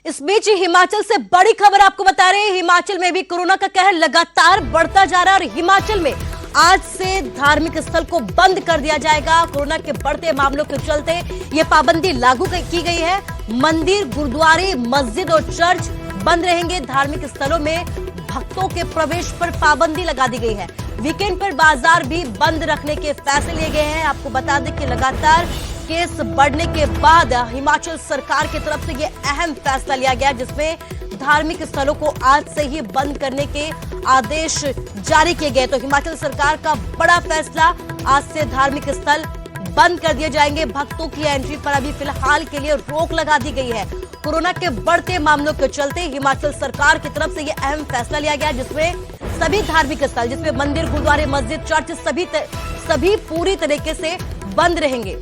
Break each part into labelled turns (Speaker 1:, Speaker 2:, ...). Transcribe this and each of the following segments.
Speaker 1: इस बीच हिमाचल से बड़ी खबर आपको बता रहे हैं। हिमाचल में भी कोरोना का कहर लगातार बढ़ता जा रहा है और हिमाचल में आज से धार्मिक स्थल को बंद कर दिया जाएगा। कोरोना के बढ़ते मामलों के चलते ये पाबंदी लागू की गई है। मंदिर, गुरुद्वारे, मस्जिद और चर्च बंद रहेंगे। धार्मिक स्थलों में भक्तों के प्रवेश पर पाबंदी लगा दी गई है। वीकेंड पर बाजार भी बंद रखने के फैसले लिए गए हैं। आपको बता दें कि लगातार केस बढ़ने के बाद हिमाचल सरकार की तरफ से ये अहम फैसला लिया गया, जिसमें धार्मिक स्थलों को आज से ही बंद करने के आदेश जारी किए गए। तो हिमाचल सरकार का बड़ा फैसला, आज से धार्मिक स्थल बंद कर दिए जाएंगे। भक्तों की एंट्री पर अभी फिलहाल के लिए रोक लगा दी गई है। कोरोना के बढ़ते मामलों के चलते हिमाचल सरकार की तरफ से ये अहम फैसला लिया गया, जिसमें सभी धार्मिक स्थल, जिसमें मंदिर, गुरुद्वारे, मस्जिद, चर्च सभी पूरी तरीके से बंद रहेंगे।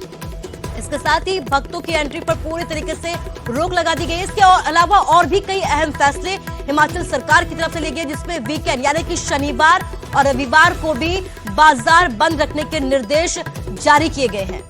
Speaker 1: इसके साथ ही भक्तों की एंट्री पर पूरी तरीके से रोक लगा दी गई है। इसके अलावा और भी कई अहम फैसले हिमाचल सरकार की तरफ से लिए गए, जिसमें वीकेंड यानी कि शनिवार और रविवार को भी बाजार बंद रखने के निर्देश जारी किए गए हैं।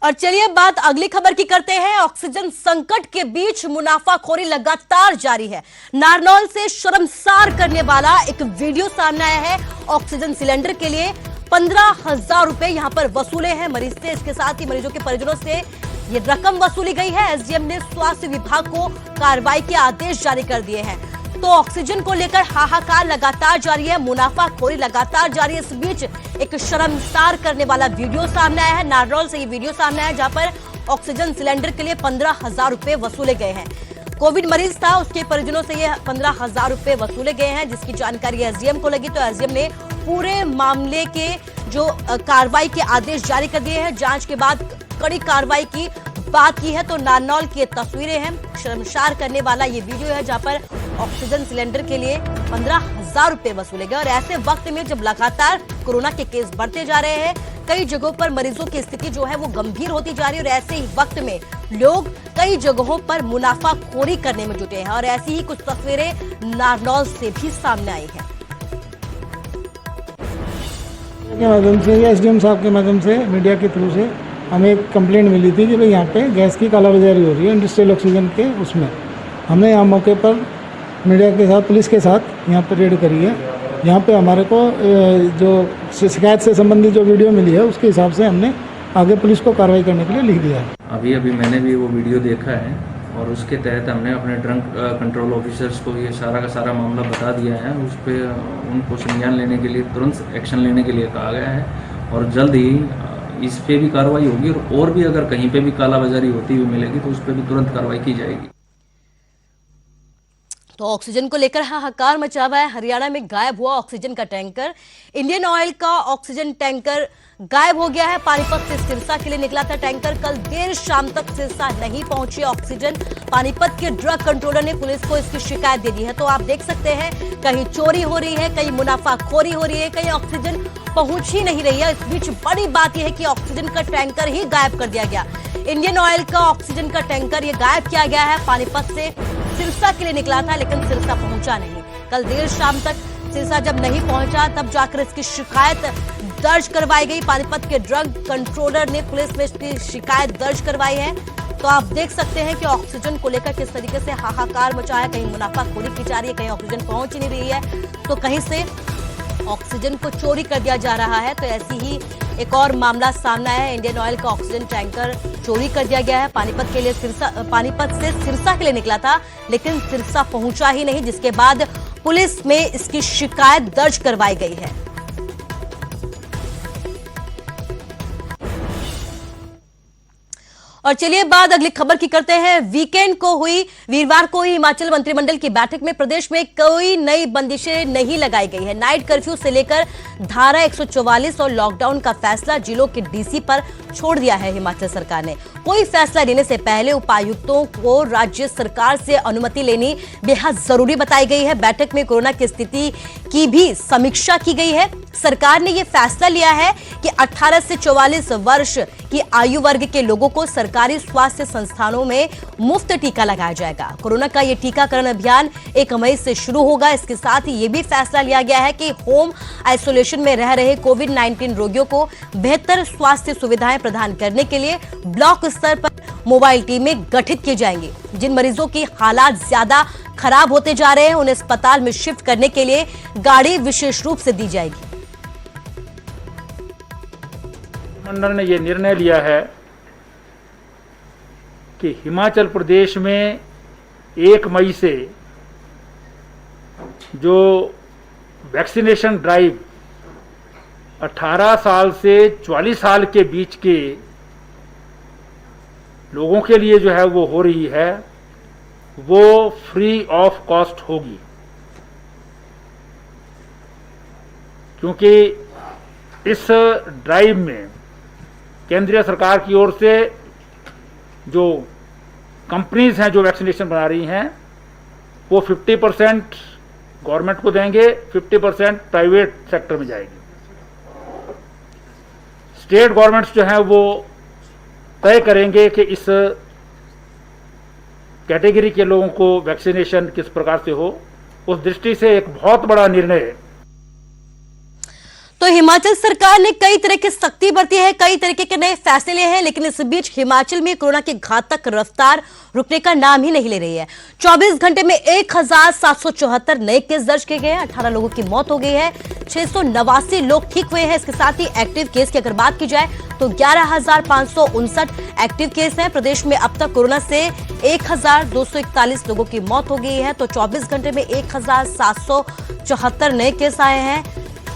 Speaker 1: और चलिए बात अगली खबर की करते हैं। ऑक्सीजन संकट के बीच मुनाफाखोरी लगातार जारी है। नारनौल से शर्मसार करने वाला एक वीडियो सामने आया है। ऑक्सीजन सिलेंडर के लिए 15,000 रुपए यहां पर वसूले हैं मरीज से। इसके साथ ही मरीजों के परिजनों से ये रकम वसूली गई है। एसडीएम ने स्वास्थ्य विभाग को कार्रवाई के आदेश जारी कर दिए हैं। तो ऑक्सीजन को लेकर हाहाकार लगातार जारी है, मुनाफाखोरी लगातार जारी है। इस बीच एक शर्मसार करने वाला वीडियो सामने आया है। नारनौल से ये वीडियो सामने आया, जहां पर ऑक्सीजन सिलेंडर के लिए 15,000 रुपए वसूले गए हैं। कोविड मरीज था, उसके परिजनों से ये 15,000 रुपए वसूले गए हैं, जिसकी जानकारी एसडीएम को लगी। तो एसडीएम ने पूरे मामले के जो कार्रवाई के आदेश जारी कर दिए हैं। जांच के बाद कड़ी कार्रवाई की बात की है। तो नारनौल की तस्वीरें हैं, शर्मसार करने वाला ये वीडियो है, जहां पर ऑक्सीजन सिलेंडर के लिए 15,000 रुपए वसूले गए। और ऐसे वक्त में जब लगातार कोरोना के केस बढ़ते जा रहे हैं, कई जगहों पर मरीजों की स्थिति जो है वो गंभीर होती जा रही है, और ऐसे ही वक्त में लोग कई जगहों पर मुनाफाखोरी करने में जुटे हैं। और ऐसी ही कुछ तस्वीरें नारनौल से भी सामने आई हैं।
Speaker 2: के माध्यम से, एसडीएम साहब के माध्यम से, मीडिया के थ्रू से हमें एक कंप्लेंट मिली थी कि भाई यहाँ पे गैस की कालाबाजारी हो रही है इंडस्ट्रियल ऑक्सीजन के। उसमें हमने यहाँ मौके पर मीडिया के साथ, पुलिस के साथ यहाँ पर रेड करी है। यहाँ पे हमारे को जो शिकायत से संबंधित जो वीडियो मिली है, उसके हिसाब से हमने आगे पुलिस को कार्रवाई करने के लिए लिख दिया है।
Speaker 3: अभी मैंने भी वो वीडियो देखा है और उसके तहत हमने अपने ड्रंक कंट्रोल ऑफिसर्स को ये सारा का सारा मामला बता दिया है। उस पर उनको संज्ञान लेने के लिए, तुरंत एक्शन लेने के लिए कहा गया है और जल्द ही इस पे भी कार्रवाई होगी। और भी अगर कहीं पे भी कालाबाजारी होती हुई मिलेगी तो उस पर भी तुरंत कार्रवाई की जाएगी।
Speaker 1: तो ऑक्सीजन को लेकर हाहाकार मचा हुआ है। हरियाणा में गायब हुआ ऑक्सीजन का टैंकर। इंडियन ऑयल का ऑक्सीजन टैंकर गायब हो गया है। पानीपत से सिरसा के लिए निकला था टैंकर, कल देर शाम तक सिरसा नहीं पहुंची ऑक्सीजन। पानीपत के ड्रग कंट्रोलर ने पुलिस को इसकी शिकायत दे दी है। तो आप देख सकते हैं, कहीं चोरी हो रही है, कहीं मुनाफाखोरी हो रही है, कहीं ऑक्सीजन पहुंच ही नहीं रही है। इस बीच बड़ी बात यह है कि ऑक्सीजन का टैंकर ही गायब कर दिया गया। इंडियन ऑयल का ऑक्सीजन का टैंकर ये गायब किया गया है। पानीपत से सिरसा के लिए निकला था, लेकिन सिरसा पहुंचा नहीं। कल देर शाम तक सिरसा जब नहीं पहुंचा, तब जाकर इसकी शिकायत दर्ज करवाई गई। पानीपत के ड्रग कंट्रोलर ने पुलिस में इसकी शिकायत दर्ज करवाई है। तो आप देख सकते हैं कि ऑक्सीजन को लेकर किस तरीके से हाहाकार मचा है। कहीं मुनाफाखोरी की जा रही है, कहीं ऑक्सीजन पहुंच ही नहीं रही है, तो कहीं से ऑक्सीजन को चोरी कर दिया जा रहा है। तो ऐसी ही एक और मामला सामने आया है। इंडियन ऑयल का ऑक्सीजन टैंकर चोरी कर दिया गया है। पानीपत से सिरसा के लिए निकला था, लेकिन सिरसा पहुंचा ही नहीं, जिसके बाद पुलिस में इसकी शिकायत दर्ज करवाई गई है। और चलिए बात अगली खबर की करते हैं। वीरवार को हुई हिमाचल मंत्रिमंडल की बैठक में प्रदेश में कोई नई बंदिशें नहीं लगाई गई है। नाइट कर्फ्यू से लेकर धारा 144 और लॉकडाउन का फैसला जिलों के डीसी पर छोड़ दिया है हिमाचल सरकार ने। कोई फैसला लेने से पहले उपायुक्तों को राज्य सरकार से अनुमति लेनी बेहद जरूरी बताई गई है। बैठक में कोरोना की स्थिति की भी समीक्षा की गई है। सरकार ने यह फैसला लिया है कि 18 से 44 वर्ष की आयु वर्ग के लोगों को सरकार सरकारी स्वास्थ्य संस्थानों में मुफ्त टीका लगाया जाएगा। कोरोना का ये टीकाकरण अभियान 1 मई से शुरू होगा। इसके साथ ही ये भी फैसला लिया गया है कि होम आइसोलेशन में रह रहे कोविड-19 रोगियों को बेहतर स्वास्थ्य सुविधाएं प्रदान करने के लिए ब्लॉक स्तर पर मोबाइल टीमें गठित की जाएंगी। जिन मरीजों की हालात ज्यादा खराब होते जा रहे हैं उन्हें अस्पताल में शिफ्ट करने के लिए गाड़ी विशेष रूप से दी जाएगी।
Speaker 4: मंडल ने यह निर्णय लिया है कि हिमाचल प्रदेश में 1 मई से जो वैक्सीनेशन ड्राइव 18 साल से 44 साल के बीच के लोगों के लिए जो है वो हो रही है, वो फ्री ऑफ कॉस्ट होगी। क्योंकि इस ड्राइव में केंद्रीय सरकार की ओर से जो कंपनीज हैं जो वैक्सीनेशन बना रही हैं वो 50% गवर्नमेंट को देंगे, 50% प्राइवेट सेक्टर में जाएगी। स्टेट गवर्नमेंट्स जो हैं वो तय करेंगे कि इस कैटेगरी के लोगों को वैक्सीनेशन किस प्रकार से हो। उस दृष्टि से एक बहुत बड़ा निर्णय है।
Speaker 1: तो हिमाचल सरकार ने कई तरह की सख्ती बरती है, कई तरीके के नए फैसले लिए हैं, लेकिन इस बीच हिमाचल में कोरोना की घातक रफ्तार रुकने का नाम ही नहीं ले रही है। 24 घंटे में 1774 नए केस दर्ज किए गए हैं, 18 लोगों की मौत हो गई है, 689 लोग ठीक हुए हैं। इसके साथ ही एक्टिव केस की अगर बात की जाए तो 11,559 एक्टिव केस हैं। प्रदेश में अब तक कोरोना से 1,241 लोगों की मौत हो गई है। तो 24 घंटे में 1,774 नए केस आए हैं,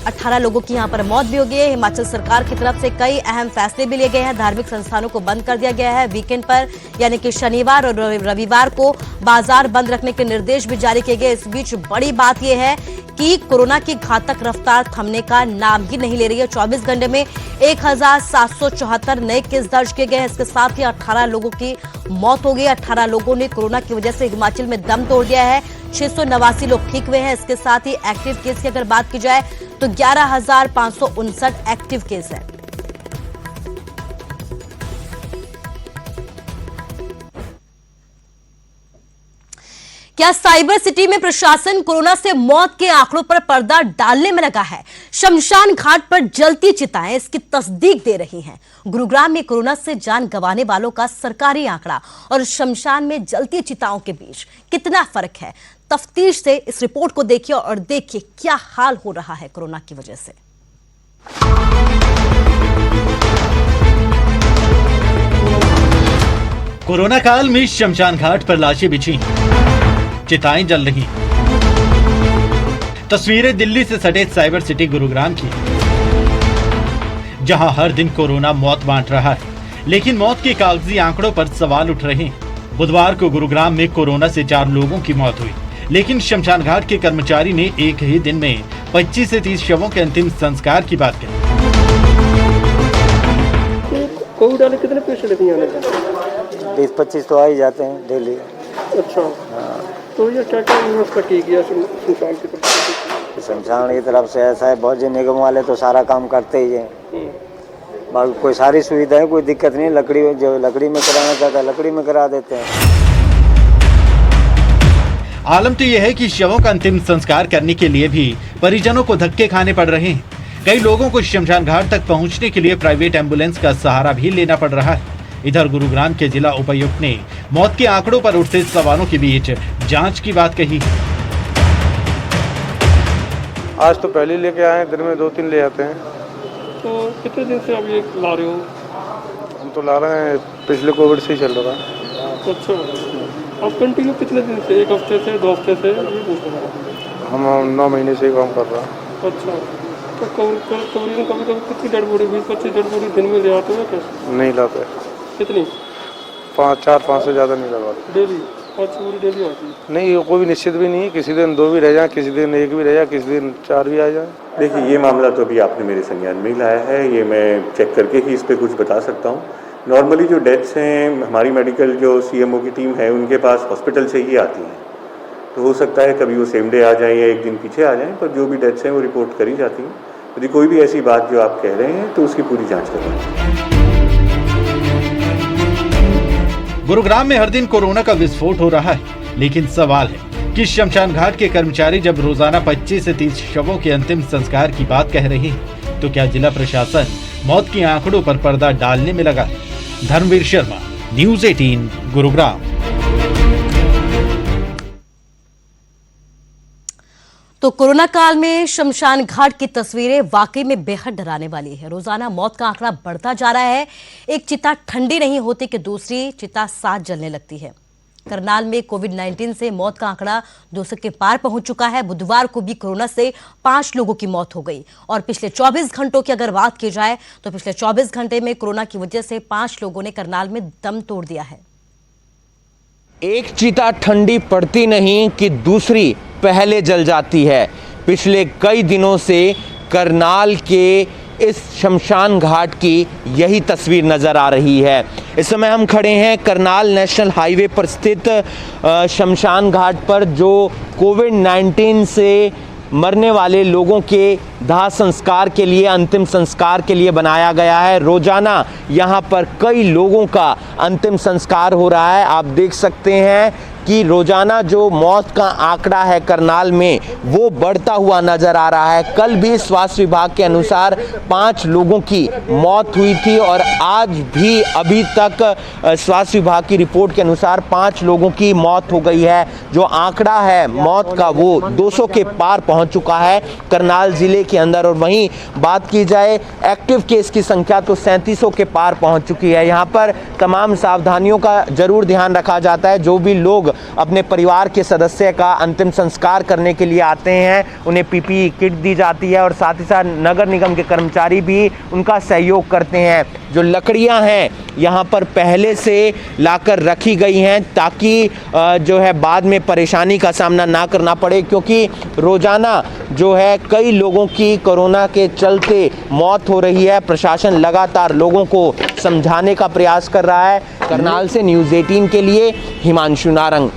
Speaker 1: 18 लोगों की यहां पर मौत भी हो गई है। हिमाचल सरकार की तरफ से कई अहम फैसले भी लिए गए हैं। धार्मिक संस्थानों को बंद कर दिया गया है। वीकेंड पर यानी कि शनिवार और रविवार को बाजार बंद रखने के निर्देश भी जारी किए गए। इस बीच बड़ी बात यह है कि कोरोना की घातक रफ्तार थमने का नाम ही नहीं ले रही है। 24 घंटे में 1,774 नए केस दर्ज किए गए हैं। इसके साथ ही 18 लोगों की मौत हो गई। 18 लोगों ने कोरोना की वजह से हिमाचल में दम तोड़ दिया है। 689 लोग ठीक हुए हैं। इसके साथ ही एक्टिव केस की अगर बात की जाए तो 11,559 एक्टिव केस है। क्या साइबर सिटी में प्रशासन कोरोना से मौत के आंकड़ों पर पर्दा डालने में लगा है? शमशान घाट पर जलती चिताएं इसकी तस्दीक दे रही हैं। गुरुग्राम में कोरोना से जान गंवाने वालों का सरकारी आंकड़ा और शमशान में जलती चिताओं के बीच कितना फर्क है? तफ्तीश से इस रिपोर्ट को देखिए और देखिए क्या हाल हो रहा है कोरोना की वजह से।
Speaker 5: कोरोना काल में शमशान घाट पर लाशें बिछी, चिताएं जल रही। तस्वीरें दिल्ली से सटे साइबर सिटी गुरुग्राम की, जहां हर दिन कोरोना मौत बांट रहा है, लेकिन मौत के कागजी आंकड़ों पर सवाल उठ रहे हैं। बुधवार को गुरुग्राम में कोरोना से 4 लोगों की मौत हुई, लेकिन शमशान घाट के कर्मचारी ने एक ही दिन में 25 से 30 शवों के अंतिम संस्कार की बात कही।
Speaker 6: कोविड वाले कितने पेशेंट आने का?
Speaker 7: 20-25 तो आ ही जाते हैं डेली।
Speaker 6: अच्छा, तो ये क्या क्या व्यवस्था की गया शमशान की तरफ?
Speaker 7: शमशान की तरफ से ऐसा है, बहुत जो निगम वाले तो सारा काम करते ही हैं। बाकी कोई सारी सुविधाएं, कोई दिक्कत नहीं। लकड़ी जो लकड़ी में कराना चाहता है लकड़ी में करा देते हैं।
Speaker 5: आलम तो यह है कि शवों का अंतिम संस्कार करने के लिए भी परिजनों को धक्के खाने पड़ रहे हैं। कई लोगों को शमशान घाट तक पहुंचने के लिए प्राइवेट एम्बुलेंस का सहारा भी लेना पड़ रहा है। इधर गुरुग्राम के जिला उपायुक्त ने मौत के आंकड़ों पर उठते सवालों के बीच जांच की बात कही।
Speaker 8: आज तो पहले लेके आए हैं, दिन में 2-3 ले आते हैं।
Speaker 6: तो कितने दिन से आप ये ला रहे हो?
Speaker 8: हम तो ला रहे हैं, पिछले कोविड से ही चल रहा है।
Speaker 6: अच्छा, आप कंटिन्यू कितने दिन से? 1 हफ्ते से, 2 हफ्ते से? ये पूछ रहा हूँ।
Speaker 8: हम 9 महीने से ही काम कर रहा है।
Speaker 6: अच्छा, तो कभी कभी कितनी डेड बॉडी, 20-25 डेड बॉडी दिन में ले आते हो कैसे?
Speaker 8: नहीं लाते।
Speaker 6: कितनी?
Speaker 8: 4-5 से ज़्यादा नहीं लगाते
Speaker 6: डेली? 5 पूरी डेली आती है?
Speaker 8: नहीं, कोई भी निश्चित भी नहीं। किसी दिन 2 भी रह जाए, किसी दिन 1 भी रह जाए, किसी दिन 4 भी आ जाए।
Speaker 9: देखिए, ये मामला तो अभी आपने मेरे संज्ञान में ही लाया है। ये मैं चेक करके ही इस पर कुछ बता सकता हूँ। नॉर्मली जो डेथ्स हैं, हमारी मेडिकल जो CMO की टीम है उनके पास हॉस्पिटल से ही आती हैं। तो हो सकता है कभी वो सेम डे आ जाए या 1 दिन पीछे आ जाएँ, पर जो भी डेथ्स हैं वो रिपोर्ट करी जाती हैं। यदि कोई भी ऐसी बात जो आप कह रहे हैं तो उसकी पूरी जाँच करवाएं।
Speaker 5: गुरुग्राम में हर दिन कोरोना का विस्फोट हो रहा है, लेकिन सवाल है कि शमशान घाट के कर्मचारी जब रोजाना 25 से 30 शवों के अंतिम संस्कार की बात कह रहे हैं, तो क्या जिला प्रशासन मौत के आंकड़ों पर पर्दा डालने में लगा है? धर्मवीर शर्मा, न्यूज़ 18, गुरुग्राम।
Speaker 1: तो कोरोना काल में शमशान घाट की तस्वीरें वाकई में बेहद डराने वाली है। रोजाना मौत का आंकड़ा बढ़ता जा रहा है। एक चिता ठंडी नहीं होती कि दूसरी चिता साथ जलने लगती है। करनाल में कोविड-19 से मौत का आंकड़ा 200 के पार पहुंच चुका है। बुधवार को भी कोरोना से 5 लोगों की मौत हो गई और पिछले 24 घंटों की अगर बात की जाए तो पिछले 24 घंटे में कोरोना की वजह से 5 लोगों ने करनाल में दम तोड़ दिया है।
Speaker 10: एक चिता ठंडी पड़ती नहीं कि दूसरी पहले जल जाती है। पिछले कई दिनों से करनाल के इस शमशान घाट की यही तस्वीर नज़र आ रही है। इस समय हम खड़े हैं करनाल नेशनल हाईवे पर स्थित शमशान घाट पर, जो कोविड-19 से मरने वाले लोगों के दाह संस्कार के लिए, अंतिम संस्कार के लिए बनाया गया है। रोजाना यहाँ पर कई लोगों का अंतिम संस्कार हो रहा है। आप देख सकते हैं कि रोजाना जो मौत का आंकड़ा है करनाल में वो बढ़ता हुआ नजर आ रहा है। कल भी स्वास्थ्य विभाग के अनुसार 5 लोगों की मौत हुई थी और आज भी अभी तक स्वास्थ्य विभाग की रिपोर्ट के अनुसार 5 लोगों की मौत हो गई है। जो आंकड़ा है मौत का वो 200 के पार पहुंच चुका है करनाल जिले के अंदर। और वहीं बात की जाए एक्टिव केस की संख्या तो 3700 के पार पहुंच चुकी है। यहाँ पर तमाम सावधानियों का जरूर ध्यान रखा जाता है। जो भी लोग अपने परिवार के सदस्य का अंतिम संस्कार करने के लिए आते हैं उन्हें पीपीई किट दी जाती है और साथ ही साथ नगर निगम के कर्मचारी भी उनका सहयोग करते हैं। जो लकड़ियां हैं यहाँ पर पहले से लाकर रखी गई हैं ताकि जो है बाद में परेशानी का सामना ना करना पड़े, क्योंकि रोजाना जो है कई लोगों की कोरोना के चलते मौत हो रही है। प्रशासन लगातार लोगों को समझाने का प्रयास कर रहा है। करनाल से न्यूज़ 18 के लिए हिमांशु नारंग।